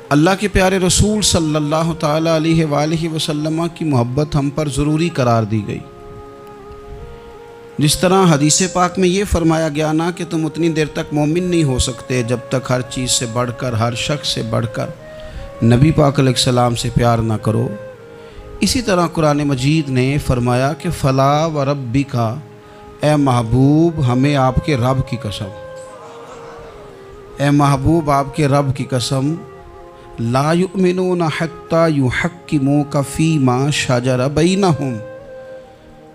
अल्लाह के प्यारे रसूल सल्लल्लाहु ताला अलैहि वसल्लम की मोहब्बत हम पर ज़रूरी करार दी गई। जिस तरह हदीस पाक में ये फरमाया गया ना कि तुम उतनी देर तक मोमिन नहीं हो सकते जब तक हर चीज़ से बढ़कर, हर शख्स से बढ़कर नबी पाक अलैहिस्सलाम से प्यार ना करो। इसी तरह कुरान मजीद ने फरमाया कि फ़ला व रब्बिका, ए महबूब हमें आपके रब की कसम, ए महबूब आपके रब की कसम, ला युमिनूना हत्ता युहक्किमूका फ़ीमा शजर बैनहुम,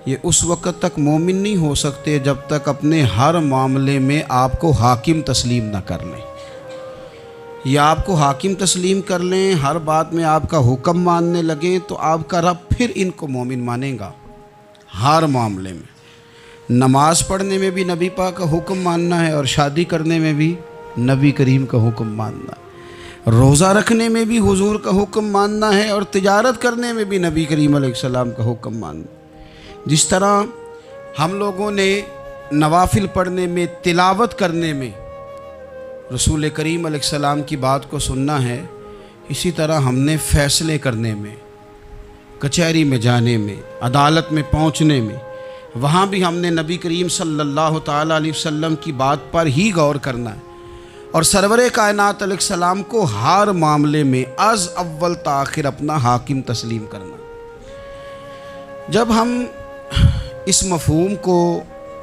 ये उस वक़्त तक मोमिन नहीं हो सकते जब तक अपने हर मामले में आपको हाकिम तस्लीम ना कर लें। या आपको हाकिम तस्लीम कर लें, हर बात में आपका हुक्म मानने लगें तो आपका रब फिर इनको मोमिन मानेगा। हर मामले में, नमाज पढ़ने में भी नबी पाक का हुक्म मानना है और शादी करने में भी नबी करीम का हुक्म मानना है, रोज़ा रखने में भी हुजूर का हुक्म मानना है और तिजारत करने में भी नबी करीम अलैहिस्सलाम का हुक्म मानना। जिस तरह हम लोगों ने नवाफिल पढ़ने में, तिलावत करने में रसूल करीम अलैहिस्सलाम की बात को सुनना है, इसी तरह हमने फ़ैसले करने में, कचहरी में जाने में, अदालत में पहुंचने में, वहाँ भी हमने नबी करीम सल्लल्लाहु ताला अलैहि वसल्लम की बात पर ही गौर करना है और सरवरे कायनात अलैहिस्सलाम को हर मामले में अज़ अव्वल ताखिर अपना हाकिम तस्लीम करना। जब हम इस मफ़हूम को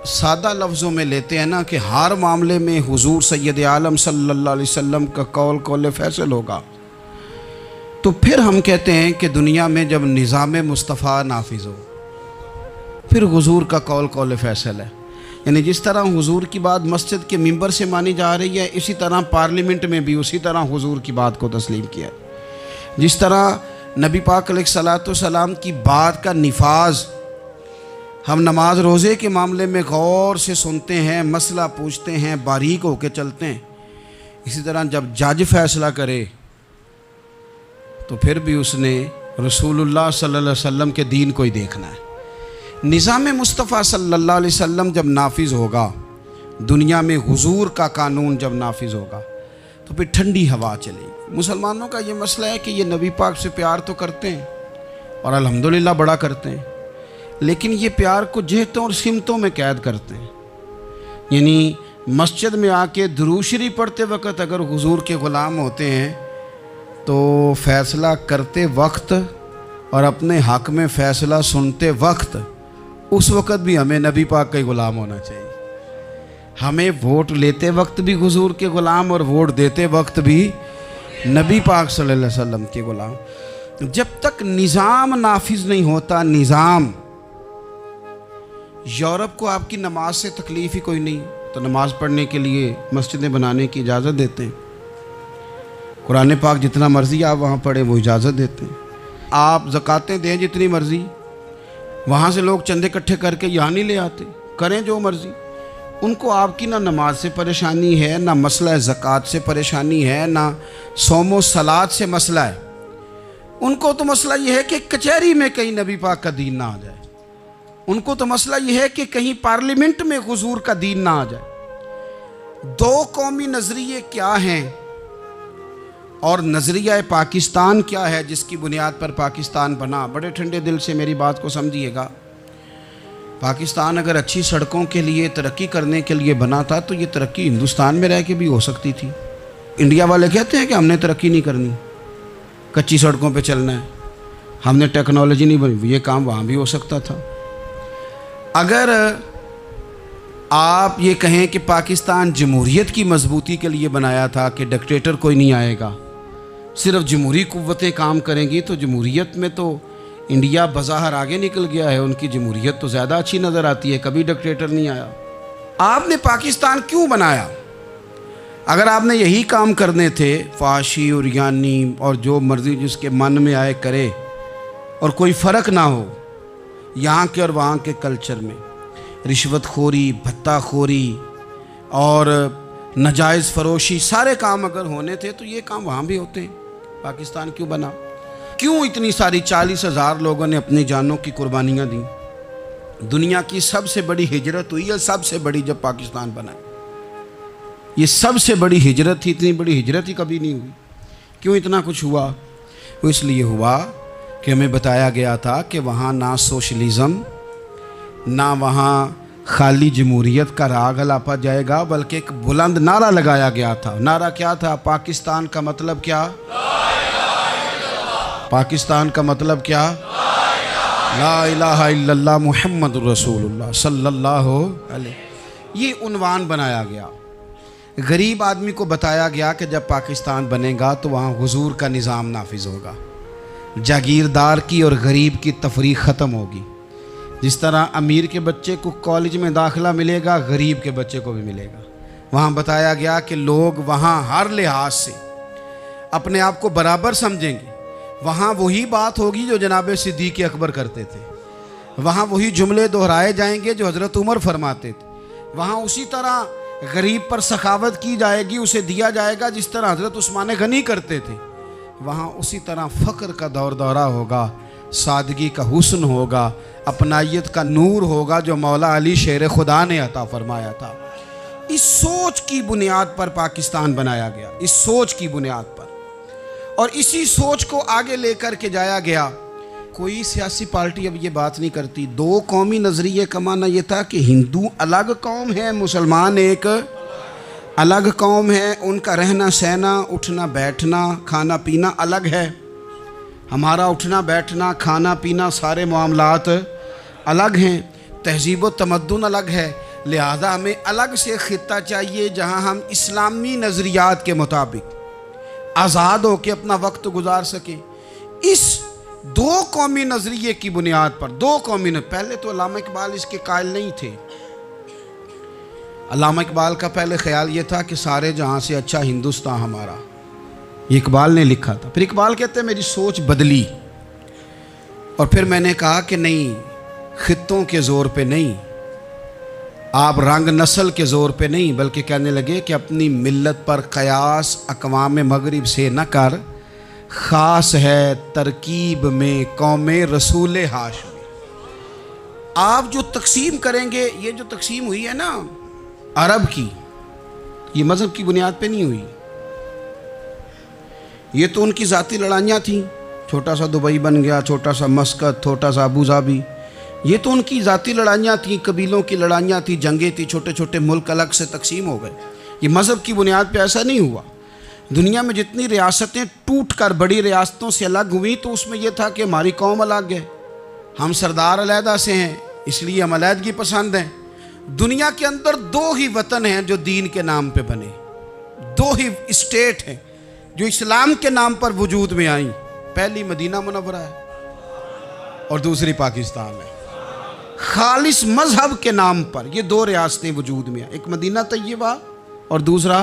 सादा लफ्ज़ों में लेते हैं ना कि हर मामले में हुजूर सैयद आलम सल्लल्लाहु अलैहि वसल्लम का कौल फ़ैसल होगा, तो फिर हम कहते हैं कि दुनिया में जब निज़ाम मुस्तफ़ा नाफिज़ हो फिर हुजूर का कौल फ़ैसल है। यानी जिस तरह हुजूर की बात मस्जिद के मिंबर से मानी जा रही है, इसी तरह पार्लियामेंट में भी उसी तरह हुजूर की बात को तस्लीम किया। जिस तरह नबी पाक अलैहिस्सलातु वस्सलाम की बात का निफाज हम नमाज रोज़े के मामले में गौर से सुनते हैं, मसला पूछते हैं, बारीक होकर चलते हैं, इसी तरह जब जज फैसला करे तो फिर भी उसने रसूलुल्लाह सल्लल्लाहु अलैहि वसल्लम के दीन को ही देखना है। निज़ाम मुस्तफ़ा सल्लल्लाहु अलैहि वसल्लम जब नाफिज़ होगा, दुनिया में हुजूर का कानून जब नाफिज़ होगा तो फिर ठंडी हवा चलेगी। मुसलमानों का ये मसला है कि ये नबी पाक से प्यार तो करते हैं और अल्हम्दुलिल्लाह बड़ा करते हैं, लेकिन ये प्यार को जेहतों और सिमतों में कैद करते हैं। यानी मस्जिद में आके दुरूद शरीफ पढ़ते वक्त अगर हुजूर के ग़ुलाम होते हैं तो फ़ैसला करते वक्त और अपने हक़ में फ़ैसला सुनते वक्त उस वक़्त भी हमें नबी पाक का ही ग़ुलाम होना चाहिए। हमें वोट लेते वक्त भी हुजूर के ग़ुलाम और वोट देते वक्त भी नबी पाक सल्लल्लाहु अलैहि वसल्लम के ग़ुलाम। जब तक निज़ाम नाफिज नहीं होता, निज़ाम, यूरोप को आपकी नमाज से तकलीफ़ ही कोई नहीं तो नमाज पढ़ने के लिए मस्जिदें बनाने की इजाज़त देते हैं। कुरान पाक जितना मर्ज़ी आप वहाँ पढ़ें वो इजाज़त देते हैं। आप ज़कातें दें जितनी मर्ज़ी, वहाँ से लोग चंदे इकट्ठे करके यहाँ नहीं ले आते, करें जो मर्ज़ी। उनको आपकी ना नमाज से परेशानी है, ना मसला ज़कात से परेशानी है, ना सोमो सलात से मसला है। उनको तो मसला ये है कि कचहरी में कहीं नबी पाक का दीन ना आ जाए। उनको तो मसला ये है कि कहीं पार्लियामेंट में हुजूर का दीन ना आ जाए। दो कौमी नज़रिए क्या हैं और नज़रिया पाकिस्तान क्या है जिसकी बुनियाद पर पाकिस्तान बना। बड़े ठंडे दिल से मेरी बात को समझिएगा। पाकिस्तान अगर अच्छी सड़कों के लिए, तरक्की करने के लिए बना था तो ये तरक्की हिंदुस्तान में रह के भी हो सकती थी। इंडिया वाले कहते हैं कि हमने तरक्की नहीं करनी, कच्ची सड़कों पे चलना है, हमने टेक्नोलॉजी नहीं बनी, ये काम वहाँ भी हो सकता था। अगर आप ये कहें कि पाकिस्तान जमहूरियत की मजबूती के लिए बनाया था कि डिक्टेटर कोई नहीं आएगा, सिर्फ जमहूरी कुव्वतें काम करेंगी, तो जमहूरियत में तो इंडिया बज़ाहिर आगे निकल गया है। उनकी जमहूरियत तो ज़्यादा अच्छी नज़र आती है, कभी डिक्टेटर नहीं आया। आपने पाकिस्तान क्यों बनाया? अगर आपने यही काम करने थे, फाशी और यानी और जो मर्ज़ी जिसके मन में आए करे और कोई फ़र्क ना हो यहाँ के और वहाँ के कल्चर में, रिश्वतखोरी, भत्ताखोरी और नाजायज़ फ़रोशी सारे काम अगर होने थे तो ये काम वहाँ भी होते हैं। पाकिस्तान क्यों बना? क्यों इतनी सारी 40,000 लोगों ने अपनी जानों की कुर्बानियाँ दी? दुनिया की सबसे बड़ी हिजरत हुई है, सबसे बड़ी, जब पाकिस्तान बना। ये सबसे बड़ी हिजरत थी, इतनी बड़ी हिजरत ही कभी नहीं हुई। क्यों इतना कुछ हुआ? वो इसलिए हुआ कि हमें बताया गया था कि वहाँ ना सोशलिज़म, ना वहाँ खाली जमहूरियत का राग अलापा जाएगा, बल्कि एक बुलंद नारा लगाया गया था। नारा क्या था? पाकिस्तान का मतलब क्या? पाकिस्तान का मतलब क्या? ला इलाहा इल्लल्लाह मुहम्मदुर रसूलुल्लाह सल्लल्लाहु अलैहि। ये उन्वान बनाया गया। गरीब आदमी को बताया गया कि जब पाकिस्तान बनेगा तो वहाँ हुजूर का निज़ाम नाफिज होगा, जागीरदार की और गरीब की तफरीक ख़त्म होगी। जिस तरह अमीर के बच्चे को कॉलेज में दाखिला मिलेगा, गरीब के बच्चे को भी मिलेगा। वहाँ बताया गया कि लोग वहाँ हर लिहाज से अपने आप को बराबर समझेंगे। वहाँ वही बात होगी जो जनाब सिद्दीक़ अकबर करते थे। वहाँ वही जुमले दोहराए जाएंगे जो हज़रत उमर फरमाते थे। वहाँ उसी तरह गरीब पर सखावत की जाएगी, उसे दिया जाएगा जिस तरह हज़रत उस्मान गनी करते थे। वहाँ उसी तरह फ़क्र का दौर दौरा होगा, सादगी का हुस्न होगा, अपनायत का नूर होगा जो मौला अली शेर खुदा ने अता फरमाया था। इस सोच की बुनियाद पर पाकिस्तान बनाया गया, इस सोच की बुनियाद पर, और इसी सोच को आगे लेकर के जाया गया। कोई सियासी पार्टी अब ये बात नहीं करती। दो कौमी नज़रिए का माना ये था कि हिंदू अलग कौम है, मुसलमान एक अलग कौम है, उनका रहना सहना, उठना बैठना, खाना पीना अलग है। हमारा उठना बैठना, खाना पीना, सारे मामलात अलग हैं, तहजीब व तमद्दुन अलग है। लिहाजा हमें अलग से ख़ित्ता चाहिए जहाँ हम इस्लामी नज़रियात के मुताबिक आज़ाद हो के अपना वक्त गुजार सके। इस दो कौमी नज़रिए की बुनियाद पर, दो कौमी पहले तो अल्लामा इकबाल इसके कायल नहीं थे। अल्लामा इकबाल का पहले ख्याल ये था कि सारे जहाँ से अच्छा हिंदुस्तान हमारा, ये इकबाल ने लिखा था। फिर इकबाल कहते हैं मेरी सोच बदली और फिर मैंने कहा कि नहीं, खित्तों के ज़ोर पे नहीं, आप रंग नस्ल के ज़ोर पे नहीं, बल्कि कहने लगे कि अपनी मिल्लत पर क़यास अक़वाम मगरिब से न कर, ख़ास है तरकीब में कौम रसूल हाशमी। आप जो तकसीम करेंगे, ये जो तकसीम हुई है ना अरब की, ये मज़हब की बुनियाद पे नहीं हुई। ये तो उनकी ज़ाती लड़ाइयाँ थीं। छोटा सा दुबई बन गया, छोटा सा मस्कत, छोटा सा अबू धाबी, ये तो उनकी ज़ाती लड़ाइयाँ थीं, कबीलों की लड़ाइयाँ थीं, जंगें थी, छोटे छोटे मुल्क अलग से तकसीम हो गए। ये मज़हब की बुनियाद पे ऐसा नहीं हुआ। दुनिया में जितनी रियासतें टूट कर बड़ी रियासतों से अलग हुई तो उसमें यह था कि हमारी कौम अलग है, हम सरदार अलहदा से हैं, इसलिए हम अलहदगी पसंद हैं। दुनिया के अंदर दो ही वतन हैं जो दीन के नाम पे बने, दो ही स्टेट हैं जो इस्लाम के नाम पर वजूद में आई। पहली मदीना मुनव्वरा है और दूसरी पाकिस्तान है। खालिस मजहब के नाम पर ये दो रियासतें वजूद में आई, एक मदीना तैयबा और दूसरा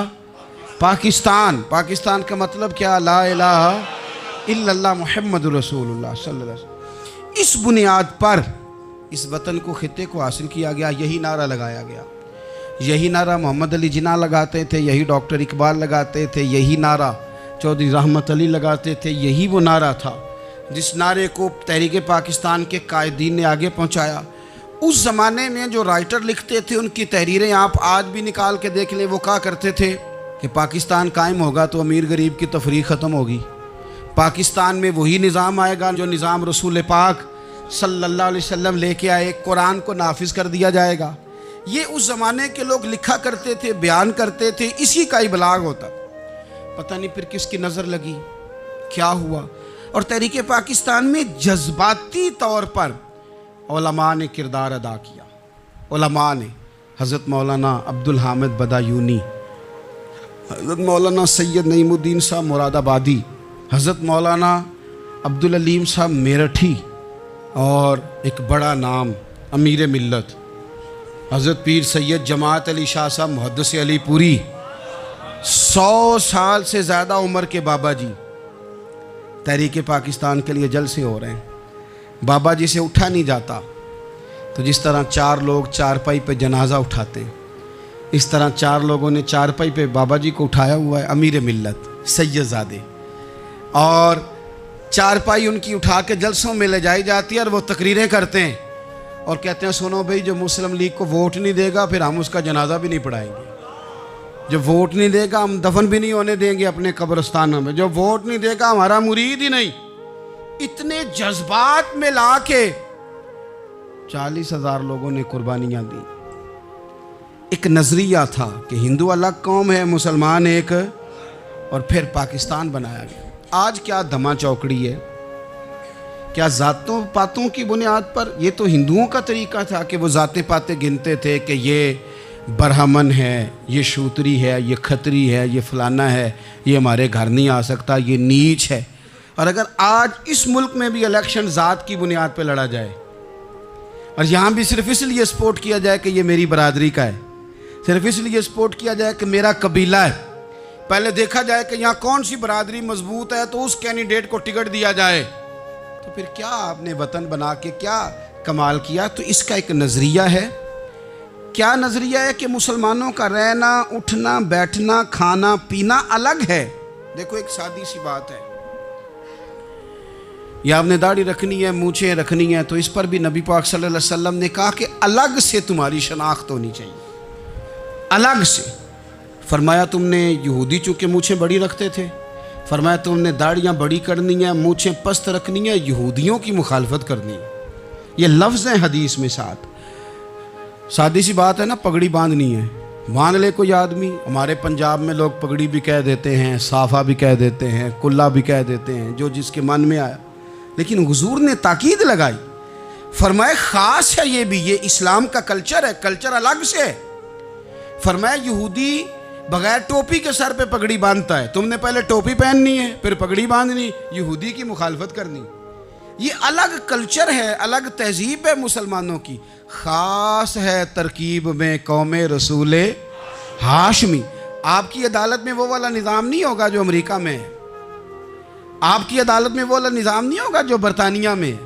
पाकिस्तान। पाकिस्तान का मतलब क्या? ला इलाहा इल्लल्लाह मुहम्मदुर रसूलुल्लाह सल्लल्लाहु अलैहि वसल्लम। इस बुनियाद पर इस वतन को, खित्ते को हासिल किया गया, यही नारा लगाया गया। यही नारा मोहम्मद अली जिन्ना लगाते थे, यही डॉक्टर इकबाल लगाते थे, यही नारा चौधरी रहमत अली लगाते थे। यही वो नारा था जिस नारे को तहरीक पाकिस्तान के कायदीन ने आगे पहुंचाया। उस ज़माने में जो राइटर लिखते थे उनकी तहरीरें आप आज भी निकाल के देख लें। वो कहा करते थे कि पाकिस्तान कायम होगा तो अमीर गरीब की तफरीक ख़त्म होगी, पाकिस्तान में वही निज़ाम आएगा जो निज़ाम रसूल पाक सल्लल्लाहु अलैहि वसल्लम लेके आए, कुरान को नाफिज कर दिया जाएगा। ये उस ज़माने के लोग लिखा करते थे, बयान करते थे, इसी का इबलाग होता। पता नहीं फिर किसकी नज़र लगी, क्या हुआ, और तहरीक पाकिस्तान में जज्बाती तौर पर उलमा ने किरदार अदा किया। उलमा ने हज़रत मौलाना अब्दुल हामिद बदायूनी, हज़रत मौलाना सैयद नईमुद्दीन साहब मुरादाबादी, हज़रत मौलाना अब्दुल अलीम साहब मेरठी, और एक बड़ा नाम अमीर मिल्लत हज़रत पीर सैयद जमात अली शाह साहब मुहद्दिस अलीपुरी, 100 साल से ज़्यादा उम्र के बाबा जी तहरीक पाकिस्तान के लिए जलसे हो रहे हैं। बाबा जी से उठा नहीं जाता, तो जिस तरह 4 लोग चारपाई पे जनाजा उठाते हैं, इस तरह 4 लोगों ने चारपाई पे बाबा जी को उठाया हुआ है, अमीर मिल्लत सैयदजादे, और चारपाई उनकी उठा के जलसों में ले जाई जाती है और वो तकरीरें करते हैं और कहते हैं सुनो भाई, जो मुस्लिम लीग को वोट नहीं देगा फिर हम उसका जनाजा भी नहीं पढ़ाएंगे। जो वोट नहीं देगा हम दफन भी नहीं होने देंगे अपने कब्रिस्तानों में, जो वोट नहीं देगा हमारा मुरीद ही नहीं। इतने जज्बात में लाके 40,000 लोगों ने कुर्बानियां दी। एक नजरिया था कि हिंदू अलग कौम है, मुसलमान एक, और फिर पाकिस्तान बनाया गया। आज क्या धमा चौकड़ी है, क्या जातों पातों की बुनियाद पर? ये तो हिंदुओं का तरीका था कि वो जाते पाते गिनते थे कि ये ब्राह्मण है, ये शूद्री है, ये खत्री है, ये फलाना है, ये हमारे घर नहीं आ सकता, ये नीच है। और अगर आज इस मुल्क में भी इलेक्शन ज़ात की बुनियाद पर लड़ा जाए और यहाँ भी सिर्फ इसलिए सपोर्ट किया जाए कि ये मेरी बरादरी का है, सिर्फ इसलिए सपोर्ट किया जाए कि मेरा कबीला है, पहले देखा जाए कि यहाँ कौन सी बरादरी मजबूत है तो उस कैंडिडेट को टिकट दिया जाए, तो फिर क्या आपने वतन बना के क्या कमाल किया? तो इसका एक नज़रिया है। क्या नज़रिया है कि मुसलमानों का रहना, उठना, बैठना, खाना पीना अलग है। देखो एक सादी सी बात है, या आपने दाढ़ी रखनी है, मूछें रखनी है, तो इस पर भी नबी पाक सल्लल्लाहु अलैहि वसल्लम ने कहा कि अलग से तुम्हारी शनाख्त होनी चाहिए, अलग से। फरमाया तुमने यहूदी चूँकि मूछें बड़ी रखते थे, फरमाया तुमने दाढ़ियाँ बड़ी करनी है, मूछें पस्त रखनी है, यहूदियों की मुखालफत करनी है। ये लफ्ज़ हैं हदीस में साथ। सादी सी बात है ना, पगड़ी बांधनी है, बांध ले कोई आदमी। हमारे पंजाब में लोग पगड़ी भी कह देते हैं, साफ़ा भी कह देते हैं, कुल्ला भी कह देते हैं, जो जिसके मन में आया। लेकिन हुजूर ने ताकीद लगाई, फरमाया ख़ास है ये भी, ये इस्लाम का कल्चर है, कल्चर अलग से है। फरमाया यहूदी बगैर टोपी के सर पे पगड़ी बांधता है, तुमने पहले टोपी पहननी है फिर पगड़ी बांधनी, यहूदी की मुखालफत करनी। ये अलग कल्चर है, अलग तहजीब है मुसलमानों की, ख़ास है तरकीब में कौमे रसूले हाशमी। आपकी अदालत में वो वाला निज़ाम नहीं होगा जो अमेरिका में है, आपकी अदालत में वो वाला निज़ाम नहीं होगा जो बरतानिया में है,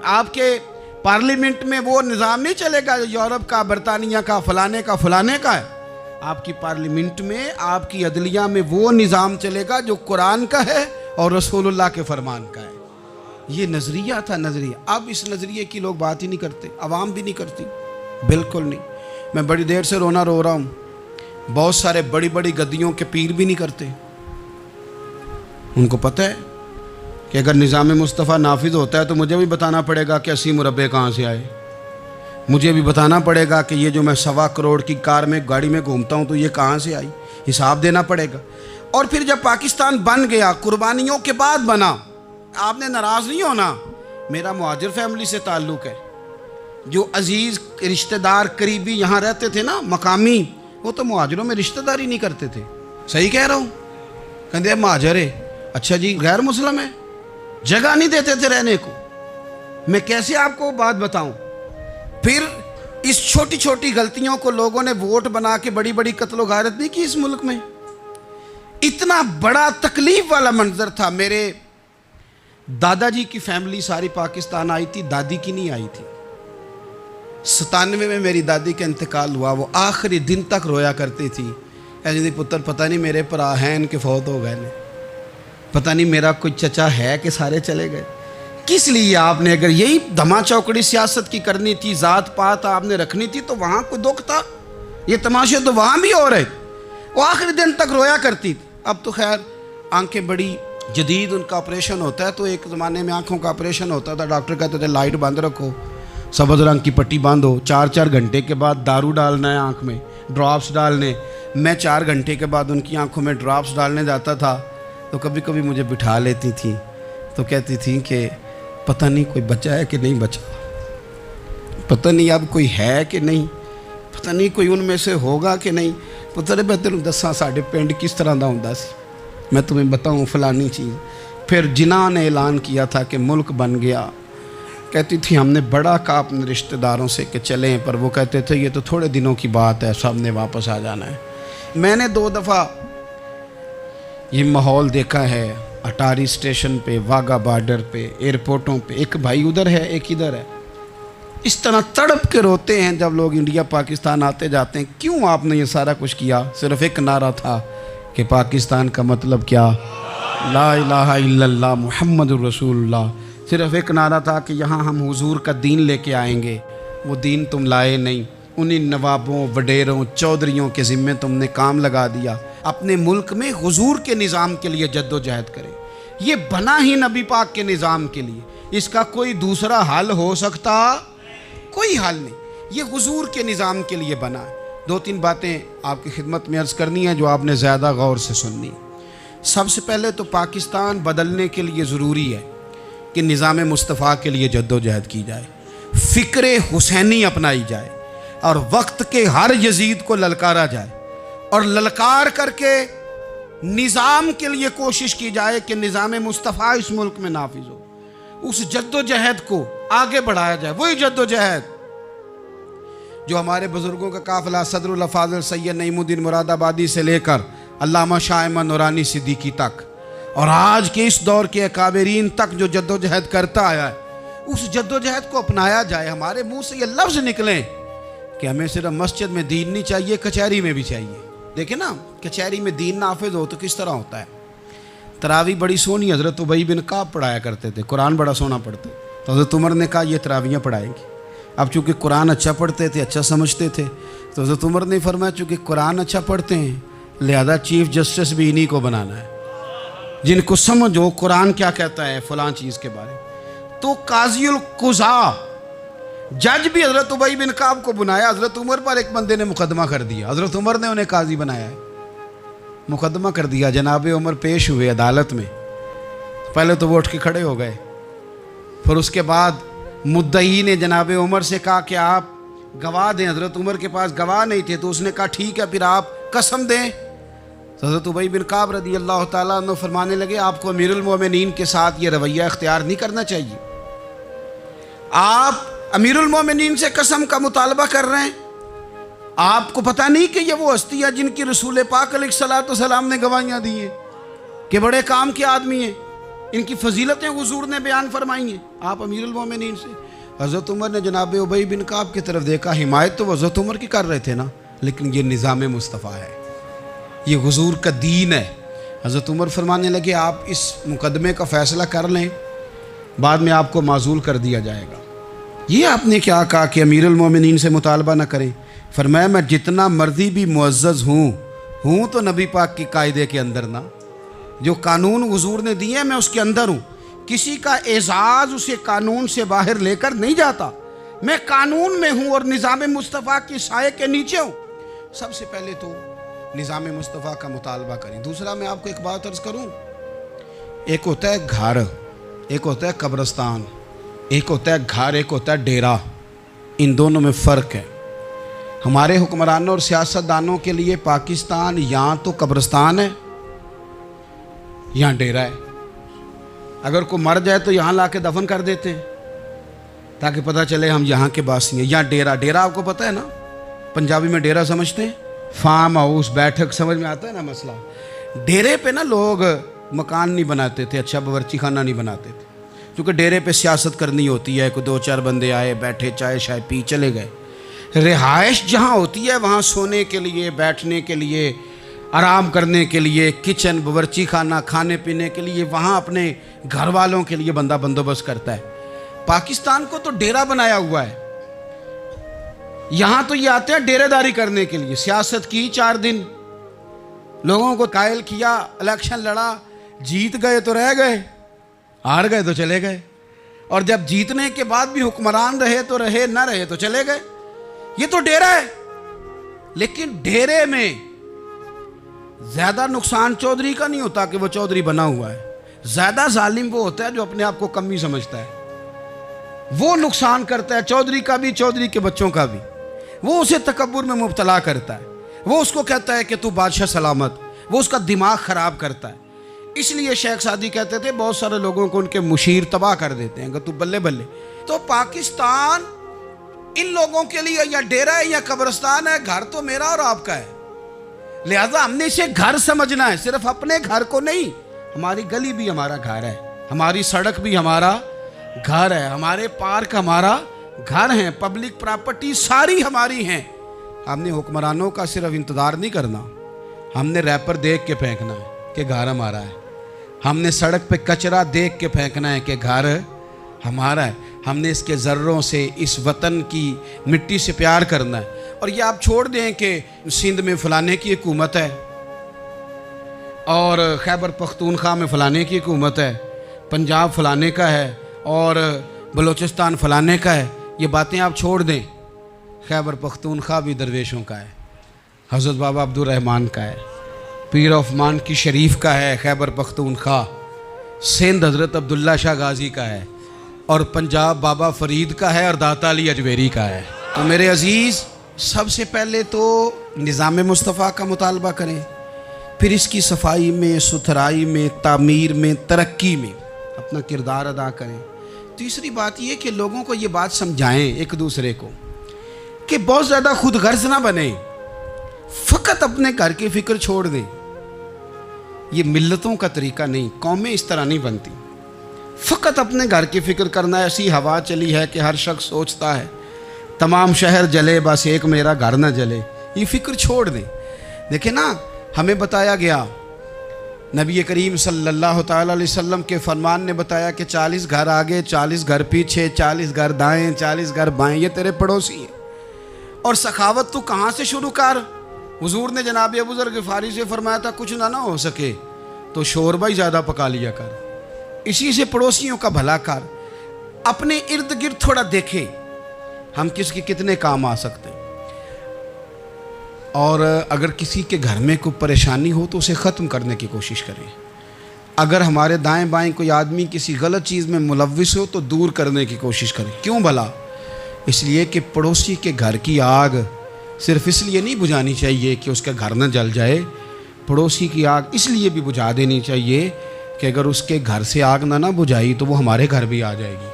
आपके पार्लियामेंट में वो निज़ाम नहीं चलेगा जो यूरोप का, बरतानिया का, फलाने का फलाने का है। आपकी पार्लियामेंट में, आपकी अदलिया में वो निज़ाम चलेगा जो कुरान का है और रसूलुल्लाह के फरमान का है। ये नज़रिया था, नज़रिया। अब इस नज़रिए की लोग बात ही नहीं करते, आवाम भी नहीं करती, बिल्कुल नहीं। मैं बड़ी देर से रोना रो रहा हूँ, बहुत सारे बड़ी बड़ी गद्दियों के पीर भी नहीं करते। उनको पता है कि अगर निज़ाम मुस्तफ़ा नाफिज होता है तो मुझे भी बताना पड़ेगा कि 80 मुरब्बे कहाँ से आए, मुझे भी बताना पड़ेगा कि ये जो मैं 1.25 करोड़ की कार में, गाड़ी में घूमता हूँ तो ये कहाँ से आई, हिसाब देना पड़ेगा। और फिर जब पाकिस्तान बन गया, कुर्बानियों के बाद बना, आपने नाराज़ नहीं होना, मेरा मुहाजिर फैमिली से ताल्लुक़ है। जो अजीज़ रिश्तेदार करीबी यहाँ रहते थे ना, मकामी, वो तो मुहाजिरों में रिश्तेदारी नहीं करते थे। सही कह रहा हूँ? कहते मुहाजिर है, अच्छा जी गैर मुस्लिम है, जगह नहीं देते थे रहने को। मैं कैसे आपको बात बताऊँ? फिर इस छोटी छोटी गलतियों को लोगों ने वोट बना के बड़ी बड़ी कत्लो गारत नहीं की इस मुल्क में। इतना बड़ा तकलीफ वाला मंजर था। मेरे दादाजी की फैमिली सारी पाकिस्तान आई थी, दादी की नहीं आई थी। 97 में मेरी दादी का इंतकाल हुआ, वो आखिरी दिन तक रोया करती थी, ऐसे पुत्र पता नहीं मेरे भरा हैं इनके फौत हो गए ने, पता नहीं मेरा कोई चचा है कि सारे चले गए। किस लिए आपने, अगर यही धमा चौकड़ी सियासत की करनी थी, ज़ात पात आपने रखनी थी, तो वहाँ कोई दुख था? ये तमाशे तो वहाँ भी हो रहे। वो आखिरी दिन तक रोया करती थी। अब तो खैर आंखें बड़ी जदीद, उनका ऑपरेशन होता है। तो एक ज़माने में आँखों का ऑपरेशन होता था, डॉक्टर कहते थे लाइट बंद रखो, सब्ज़ रंग की पट्टी बांधो, 4-4 घंटे के बाद दारू डालना है आँख में, ड्रॉप्स डालने। मैं 4 घंटे के बाद उनकी आँखों में ड्रॉप्स डालने जाता था, तो कभी कभी मुझे बिठा लेती थी, तो कहती थी कि पता नहीं कोई बचा है कि नहीं बचा, पता नहीं अब कोई है कि नहीं, पता नहीं कोई उनमें से होगा कि नहीं। पुत्र मैं तेन दसा साढ़े पिंड किस तरह का होंदा सी, मैं तुम्हें बताऊँ फलानी चीज़। फिर जिन्ना ने ऐलान किया था कि मुल्क बन गया, कहती थी हमने बड़ा कहा अपने रिश्तेदारों से कि चलें, पर वो कहते थे ये तो थोड़े दिनों की बात है, सब ने वापस आ जाना है। मैंने 2 दफ़ा ये माहौल देखा है, अटारी स्टेशन पे, वाघा बॉर्डर पे, एयरपोर्टों पे, एक भाई उधर है एक इधर है, इस तरह तड़प के रोते हैं जब लोग इंडिया पाकिस्तान आते जाते हैं। क्यों आपने ये सारा कुछ किया? सिर्फ एक नारा था कि पाकिस्तान का मतलब क्या, ला इलाहा इल्लल्लाह मुहम्मदुर रसूलुल्लाह। सिर्फ एक नारा था कि यहाँ हम हुजूर का दीन लेके आएंगे, वो दीन तुम लाए नहीं। उन्हीं नवाबों, वडेरों, चौधरियों के ज़िम्मे तुमने काम लगा दिया। अपने मुल्क में हुजूर के निज़ाम के लिए जद्दोजहद करें। ये बना ही नबी पाक के निज़ाम के लिए, इसका कोई दूसरा हल हो सकता? कोई हल नहीं। ये हुजूर के निज़ाम के लिए बना है। 2-3 बातें आपकी खिदमत में अर्ज़ करनी है जो आपने ज़्यादा गौर से सुननी है। सबसे पहले तो पाकिस्तान बदलने के लिए ज़रूरी है कि निज़ाम मुस्तफ़ा के लिए जद्दोजहद की जाए, फ़िक्र हुसैनी अपनाई जाए और वक्त के हर यजीद को ललकारा जाए और ललकार करके निज़ाम के लिए कोशिश की जाए कि निज़ाम मुस्तफ़ा इस मुल्क में नाफिज हो। उस जद्दोजहद को आगे बढ़ाया जाए। वही जद्दोजहद जो हमारे बुज़ुर्गों का काफ़िला सदरुल अफ़ाज़िल सैयद नईमुद्दीन मुरादाबादी से लेकर अल्लामा शाह अहमद नूरानी सिद्दीकी तक और आज के इस दौर के अकाबरीन तक जो जद्दोजहद करता आया है, उस जद्दोजहद को अपनाया जाए। हमारे मुंह से ये लफ्ज़ निकलें कि हमें सिर्फ मस्जिद में दीन नहीं चाहिए, कचहरी में भी चाहिए। देखें ना, कचहरी में दीन नाफिज हो तो किस तरह होता है। तरावी बड़ी सोनी हज़रत उबई बिन काब पढ़ाया करते थे, कुरान बड़ा सोना पढ़ते। तो हज़रत उमर ने कहा ये तरावियाँ पढ़ाएंगे। अब चूँकि कुरान अच्छा पढ़ते थे, अच्छा समझते थे, तो हज़रत उमर ने फरमाया चूँकि कुरान अच्छा पढ़ते हैं लिहाजा चीफ जस्टिस भी इन्हीं को बनाना है, जिनको समझ हो कुरान क्या कहता है फ़लाँ चीज़ के बारे में। तो काज़ीउल कुज़ा जज भी हज़रत उबई बिन काब को बुनाया। हज़रत उमर पर एक बंदे ने मुकदमा कर दिया, हज़रत उमर ने उन्हें काजी बनाया है, मुकदमा कर दिया। जनाब उमर पेश हुए अदालत में। पहले तो वो उठ के खड़े हो गए, फिर उसके बाद मुद्दई ने जनाब उमर से कहा कि आप गवाह दें। हज़रत उमर के पास गवाह नहीं थे, तो उसने कहा ठीक है फिर आप कसम दें। तो हज़रत उबई बिन काब रदी अल्लाह ताला अन्हु फरमाने लगे आपको अमीरुल मोमिनीन के साथ ये रवैया इख्तियार नहीं करना चाहिए। आप अमीरुल मोमिनीन से कसम का मुतालबा कर रहे हैं। आपको पता नहीं कि ये वो हस्ती है जिनकी रसूल पाक अलैहिस्सलाम ने गवाहियाँ दी हैं कि बड़े काम के आदमी हैं, इनकी फजीलतें हुजूर ने बयान फरमाई हैं। आप अमीरुल मोमिनीन से। हज़रत उमर ने जनाब उबई बिन काब की तरफ देखा। हिमायत तो हज़रत उमर की कर रहे थे ना, लेकिन ये निज़ाम मुस्तफ़ा है, ये हुजूर का दीन है। हज़रत उमर फरमाने लगे आप इस मुकदमे का फ़ैसला कर लें, बाद में आपको माजूल कर दिया जाएगा। ये आपने क्या कहा कि अमीरुल मोमिनीन से मुतालबा ना करें। फरमाया मैं जितना मर्जी भी मुअज़्ज़ज़ हूँ तो नबी पाक की कायदे के अंदर ना, जो कानून हुजूर ने दिए मैं उसके अंदर हूँ। किसी का एजाज़ उसे कानून से बाहर लेकर नहीं जाता। मैं कानून में हूँ और निज़ाम मुस्तफ़ा की साए के नीचे हूँ। सबसे पहले तो निज़ाम मुस्तफ़ा का मुतालबा करें। दूसरा मैं आपको एक बात अर्ज़ करूँ, एक होता है घर, एक होता है कब्रिस्तान, एक होता है घर, एक होता है डेरा। इन दोनों में फ़र्क है। हमारे हुक्मरानों और सियासतदानों के लिए पाकिस्तान यहाँ तो कब्रिस्तान है, यहाँ डेरा है। अगर कोई मर जाए तो यहाँ ला के दफन कर देते हैं ताकि पता चले हम यहाँ के वासी हैं। यहाँ डेरा, डेरा आपको पता है ना, पंजाबी में डेरा समझते हैं, फार्म हाउस, बैठक, समझ में आता है ना मसला। डेरे पे ना लोग मकान नहीं बनाते थे, अच्छा बावर्ची खाना नहीं बनाते थे, क्योंकि डेरे पे सियासत करनी होती है। कोई 2-4 बंदे आए, बैठे, चाय शाय पी, चले गए। रिहाइश जहाँ होती है वहाँ सोने के लिए, बैठने के लिए, आराम करने के लिए, किचन, बावर्ची खाना, खाने पीने के लिए, वहाँ अपने घर वालों के लिए बंदा बंदोबस्त करता है। पाकिस्तान को तो डेरा बनाया हुआ है। यहाँ तो ये आते हैं डेरेदारी करने के लिए। सियासत की 4 दिन, लोगों को कायल किया, इलेक्शन लड़ा, जीत गए तो रह गए, हार गए तो चले गए, और जब जीतने के बाद भी हुक्मरान रहे तो रहे, ना रहे तो चले गए। ये तो डेरा है। लेकिन डेरे में ज्यादा नुकसान चौधरी का नहीं होता कि वो चौधरी बना हुआ है। ज्यादा जालिम वो होता है जो अपने आप को कमी समझता है, वो नुकसान करता है, चौधरी का भी, चौधरी के बच्चों का भी। वो उसे तकब्बुर में मुब्तला करता है, वो उसको कहता है कि तू बादशाह सलामत, वो उसका दिमाग खराब करता है। इसलिए शेख सादी कहते थे बहुत सारे लोगों को उनके मुशीर तबाह कर देते हैं अगर तू बल्ले बल्ले। तो पाकिस्तान इन लोगों के लिए या डेरा है या कब्रिस्तान है। घर तो मेरा और आपका है, लिहाजा हमने इसे घर समझना है, सिर्फ अपने घर को नहीं। हमारी गली भी हमारा घर है, हमारी सड़क भी हमारा घर है, हमारे पार्क हमारा घर है, पब्लिक प्रॉपर्टी सारी हमारी हैं। हमने हुक्मरानों का सिर्फ इंतज़ार नहीं करना, हमने रैपर देख के फेंकना है कि घर हमारा है। हमने सड़क पे कचरा देख के फेंकना है कि घर हमारा है। हमने इसके ज़र्रों से, इस वतन की मिट्टी से प्यार करना है। और ये आप छोड़ दें कि सिंध में फ़लाने की हुकूमत है और खैबर पख्तूनख्वा में फ़लाने की हुकूमत है, पंजाब फ़लाने का है और बलूचिस्तान फ़लाने का है, ये बातें आप छोड़ दें। खैबर पख्तूनख्वा भी दरवेशों का है, हज़रत बाबा अब्दुर्रहमान का है, पीर ऑफमान की शरीफ का है खैबर पख्तूनख्वा, सिंध हज़रत अब्दुल्ला शाह गाजी का है और पंजाब बाबा फरीद का है और दाता अली अजमेरी का है। तो मेरे अज़ीज़, सबसे पहले तो निज़ाम मुस्तफ़ा का मुतालबा करें, फिर इसकी सफाई में, सुथराई में, तामीर में, तरक्की में अपना किरदार अदा करें। तीसरी बात ये कि लोगों को ये बात समझाएं एक दूसरे को कि बहुत ज़्यादा खुद गर्ज ना बने, फ़कत अपने घर की फ़िक्र छोड़ दें। ये मिल्लतों का तरीका नहीं, कौमें इस तरह नहीं बनती। फ़कत अपने घर की फ़िक्र करना। ऐसी हवा चली है कि हर शख्स सोचता है तमाम शहर जले बस एक मेरा घर ना जले। ये फ़िक्र छोड़ दें। देखें ना, हमें बताया गया, नबी करीम सल्लल्लाहु ताला अलैहि वसल्लम के फरमान ने बताया कि 40 घर आगे, 40 घर पीछे, 40 घर दाएँ, 40 घर बाएँ, ये तेरे पड़ोसी हैं। और सखावत तू कहाँ से शुरू कर? हुजूर ने जनाब अबू ज़र ग़िफ़ारी से फरमाया था कुछ ना हो सके तो शोरबा ही ज़्यादा पका लिया कर, इसी से पड़ोसियों का भला कर। अपने इर्द गिर्द थोड़ा देखें हम किसके कितने काम आ सकते हैं, और अगर किसी के घर में कोई परेशानी हो तो उसे ख़त्म करने की कोशिश करें। अगर हमारे दाएं बाएं कोई आदमी किसी गलत चीज़ में मुलव्विस हो तो दूर करने की कोशिश करें। क्यों भला? इसलिए कि पड़ोसी के घर की आग सिर्फ इसलिए नहीं बुझानी चाहिए कि उसका घर न जल जाए, पड़ोसी की आग इसलिए भी बुझा देनी चाहिए कि अगर उसके घर से आग ना बुझाई तो वो हमारे घर भी आ जाएगी।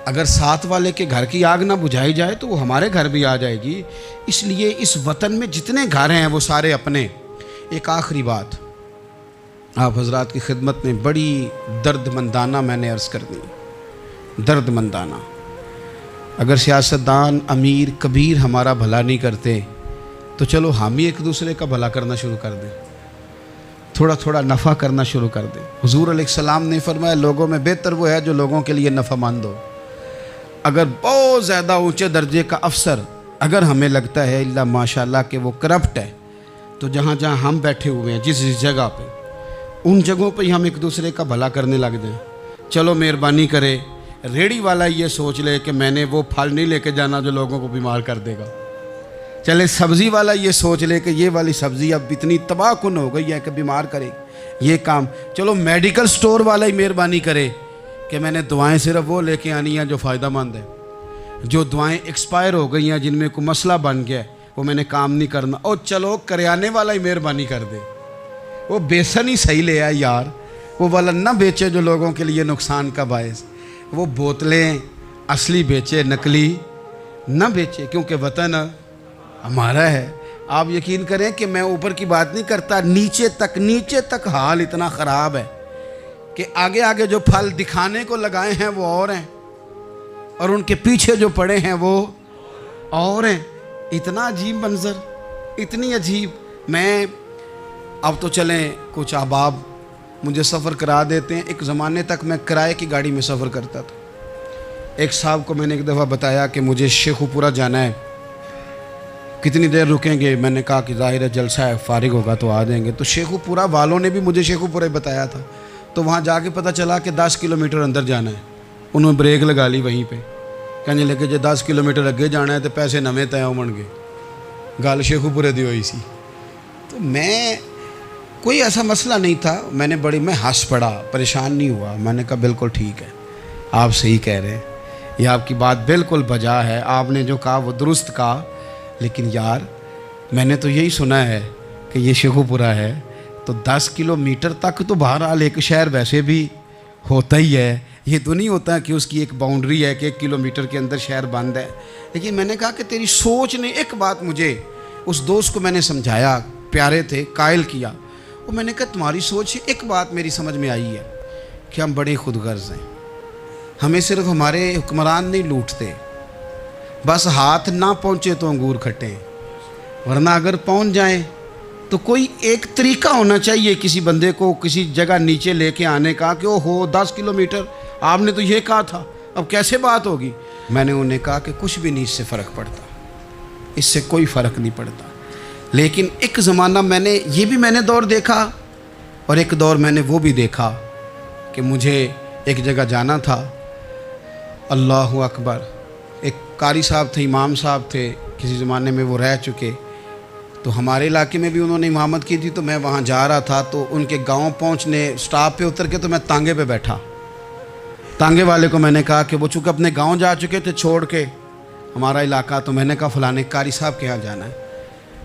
अगर साथ वाले के घर की आग ना बुझाई जाए तो वो हमारे घर भी आ जाएगी। इसलिए इस वतन में जितने घर हैं वो सारे अपने। एक आखिरी बात आप हजरात की खिदमत में बड़ी दर्दमंदाना मैंने अर्ज़ कर दी, दर्दमंदाना। अगर सियासतदान अमीर कबीर हमारा भला नहीं करते तो चलो हम ही एक दूसरे का भला करना शुरू कर दें, थोड़ा थोड़ा नफ़ा करना शुरू कर दें। हुजूर अलैहिस्सलाम ने फरमाया लोगों में बेहतर वो है जो लोगों के लिए नफ़ामंद हो। अगर बहुत ज़्यादा ऊंचे दर्जे का अफसर अगर हमें लगता है इल्ला माशाल्लाह कि वो करप्ट है, तो जहाँ जहाँ हम बैठे हुए हैं जिस जगह पे, उन जगहों पे ही हम एक दूसरे का भला करने लग जाएं। चलो मेहरबानी करे रेड़ी वाला ये सोच ले कि मैंने वो फल नहीं लेके जाना जो लोगों को बीमार कर देगा। चले सब्ज़ी वाला ये सोच ले कि ये वाली सब्ज़ी अब इतनी तबाहकुन हो गई है कि बीमार करेगी, ये काम। चलो मेडिकल स्टोर वाला ही मेहरबानी करे कि मैंने दवाएं सिर्फ वो लेके आनी हैं जो फ़ायदेमंद है, जो दवाएं एक्सपायर हो गई हैं जिनमें कोई मसला बन गया वो मैंने काम नहीं करना। और चलो करियाने वाला ही मेहरबानी कर दे, वो बेसन ही सही ले आए यार, वो वाला ना बेचे जो लोगों के लिए नुकसान का बायस। वो बोतलें असली बेचे, नकली ना बेचे, क्योंकि वतन हमारा है। आप यकीन करें कि मैं ऊपर की बात नहीं करता, नीचे तक हाल इतना ख़राब है कि आगे आगे जो फल दिखाने को लगाए हैं वो और हैं और उनके पीछे जो पड़े हैं वो और हैं। इतना अजीब मंजर, इतनी अजीब। मैं अब तो चलें कुछ अहबाब मुझे सफ़र करा देते हैं। एक ज़माने तक मैं किराए की गाड़ी में सफ़र करता था। एक साहब को मैंने एक दफ़ा बताया कि मुझे शेखुपुरा जाना है, कितनी देर रुकेंगे? मैंने कहा कि ज़ाहिर है जलसा है, फारिग होगा तो आ जाएंगे। तो शेखुपुरा वालों ने भी मुझे शेखुपुरा बताया था, तो वहाँ जाके पता चला कि 10 किलोमीटर अंदर जाना है। उन्होंने ब्रेक लगा ली वहीं पे, कहने लगे जो 10 किलोमीटर अगे जाना है तो पैसे नवे तय होणगे। गल शेखुपुरे दी हुई सी। तो मैं कोई ऐसा मसला नहीं था, मैं हंस पड़ा, परेशान नहीं हुआ। मैंने कहा बिल्कुल ठीक है, आप सही कह रहे हैं, ये आपकी बात बिल्कुल बजा है, आपने जो कहा वो दुरुस्त कहा। लेकिन यार मैंने तो यही सुना है कि ये शेखुपुरा है, तो 10 किलोमीटर तक तो बहरहाल एक शहर वैसे भी होता ही है। ये तो नहीं होता कि उसकी एक बाउंड्री है कि 1 किलोमीटर के अंदर शहर बंद है। लेकिन मैंने कहा कि तेरी सोच ने एक बात मुझे, उस दोस्त को मैंने समझाया, प्यारे थे, कायल किया। और मैंने कहा तुम्हारी सोच से एक बात मेरी समझ में आई है कि हम बड़े खुदगर्ज हैं। हमें सिर्फ हमारे हुक्मरान नहीं लूटते, बस हाथ ना पहुँचे तो अंगूर खट्टे, वरना अगर पहुँच जाएं तो कोई एक तरीका होना चाहिए किसी बंदे को किसी जगह नीचे लेके आने का कि ओ हो 10 किलोमीटर आपने तो ये कहा था, अब कैसे बात होगी? मैंने उन्हें कहा कि कुछ भी नहीं इससे फ़र्क पड़ता, इससे कोई फ़र्क नहीं पड़ता। लेकिन एक ज़माना मैंने दौर देखा और एक दौर मैंने वो भी देखा कि मुझे एक जगह जाना था। अल्लाहु अकबर, एक कारी साहब थे, इमाम साहब थे, किसी ज़माने में वो रह चुके, तो हमारे इलाके में भी उन्होंने इमामत की थी। तो मैं वहाँ जा रहा था, तो उनके गांव पहुँचने स्टॉप पे उतर के तो मैं तांगे पे बैठा। तांगे वाले को मैंने कहा कि वो चूँकि अपने गांव जा चुके थे छोड़ के हमारा इलाका, तो मैंने कहा फ़लाने कारी साहब के यहाँ जाना है।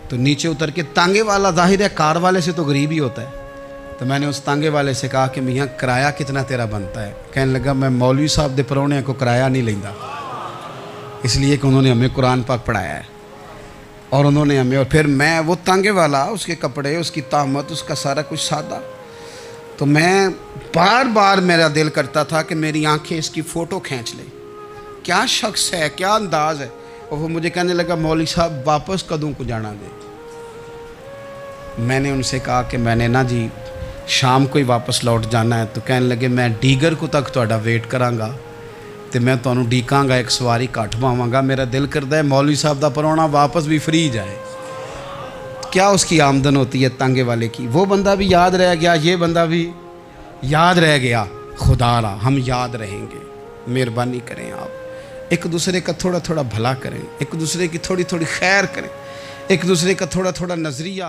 तो नीचे उतर के तांगे वाला, जाहिर है कार वाले से तो गरीब ही होता है, तो मैंने उस तांगे वाले से कहा कि मियाँ किराया कितना तेरा बनता है। कहने लगा मैं मौलवी साहब दे परौने को किराया नहीं लेंदा, इसलिए कि उन्होंने हमें कुरान पाक पढ़ाया है और उन्होंने हमें। और फिर मैं वो तांगे वाला, उसके कपड़े, उसकी तामत, उसका सारा कुछ सादा, तो मैं बार बार मेरा दिल करता था कि मेरी आंखें इसकी फ़ोटो खींच ले, क्या शख्स है, क्या अंदाज़ है। और वो मुझे कहने लगा मौलवी साहब वापस कदों को जाना दे। मैंने उनसे कहा कि मैंने ना जी शाम को ही वापस लौट जाना है। तो कहने लगे मैं डीगर को तक तुहाडा वेट करांगा तो मैं तुहानू डीकांगा, एक सवारी घट पावांगा। मेरा दिल करता है मौलवी साहब दा परौना वापस भी फ्री जाए। क्या उसकी आमदन होती है तांगे वाले की। वो बंदा भी याद रह गया, ये बंदा भी याद रह गया। खुदारा हम याद रहेंगे। मेहरबानी करें आप एक दूसरे का थोड़ा थोड़ा भला करें, एक दूसरे की थोड़ी थोड़ी खैर करें, एक दूसरे का थोड़ा थोड़ा नज़रिया